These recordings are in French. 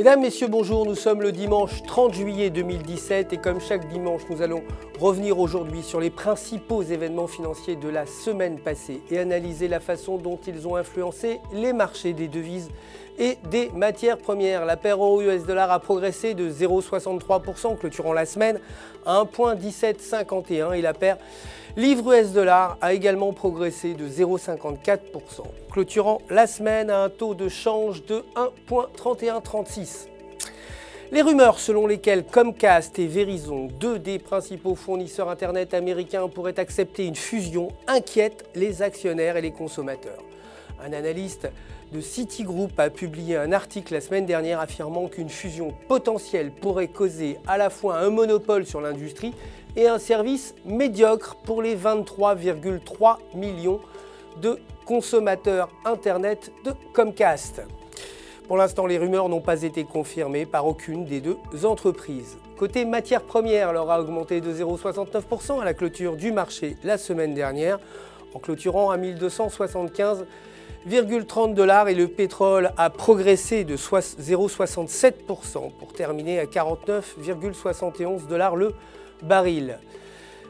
Mesdames, Messieurs, bonjour, nous sommes le dimanche 30 juillet 2017 et comme chaque dimanche, nous allons revenir aujourd'hui sur les principaux événements financiers de la semaine passée et analyser la façon dont ils ont influencé les marchés des devises et des matières premières. La paire euro-US$ a progressé de 0,63%, clôturant la semaine à 1,1751 et la paire livre-US$ a également progressé de 0,54%, clôturant la semaine à un taux de change de 1,3136. Les rumeurs selon lesquelles Comcast et Verizon, deux des principaux fournisseurs Internet américains, pourraient accepter une fusion, inquiètent les actionnaires et les consommateurs. Un analyste de Citigroup a publié un article la semaine dernière affirmant qu'une fusion potentielle pourrait causer à la fois un monopole sur l'industrie et un service médiocre pour les 23,3 millions de consommateurs Internet de Comcast. Pour l'instant, les rumeurs n'ont pas été confirmées par aucune des deux entreprises. Côté matières premières, l'or a augmenté de 0,69% à la clôture du marché la semaine dernière, en clôturant à 1275,30 $ et le pétrole a progressé de 0,67% pour terminer à 49,71 $ le baril.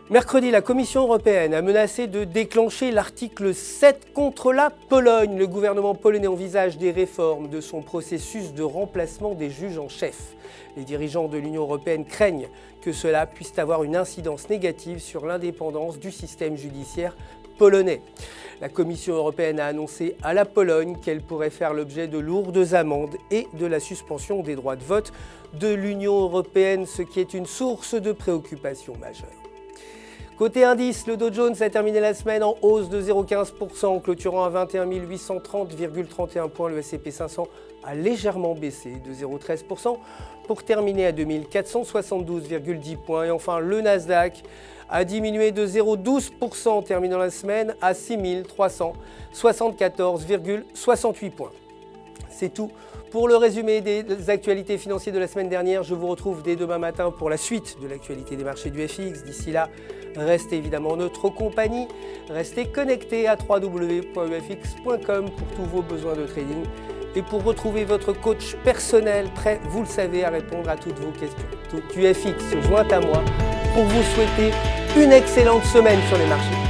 Mercredi, la Commission européenne a menacé de déclencher l'article 7 contre la Pologne. Le gouvernement polonais envisage des réformes de son processus de remplacement des juges en chef. Les dirigeants de l'Union européenne craignent que cela puisse avoir une incidence négative sur l'indépendance du système judiciaire polonais. La Commission européenne a annoncé à la Pologne qu'elle pourrait faire l'objet de lourdes amendes et de la suspension des droits de vote de l'Union européenne, ce qui est une source de préoccupation majeure. Côté indice, le Dow Jones a terminé la semaine en hausse de 0,15%, clôturant à 21 830,31 points. Le S&P 500 a légèrement baissé de 0,13% pour terminer à 2472,10 points. Et enfin, le Nasdaq a diminué de 0,12%, terminant la semaine à 6374,68 points. C'est tout pour le résumé des actualités financières de la semaine dernière. Je vous retrouve dès demain matin pour la suite de l'actualité des marchés du FX. D'ici là, restez évidemment en notre compagnie. Restez connectés à www.ufx.com pour tous vos besoins de trading et pour retrouver votre coach personnel prêt, vous le savez, à répondre à toutes vos questions. Tout UFX se joint à moi pour vous souhaiter une excellente semaine sur les marchés.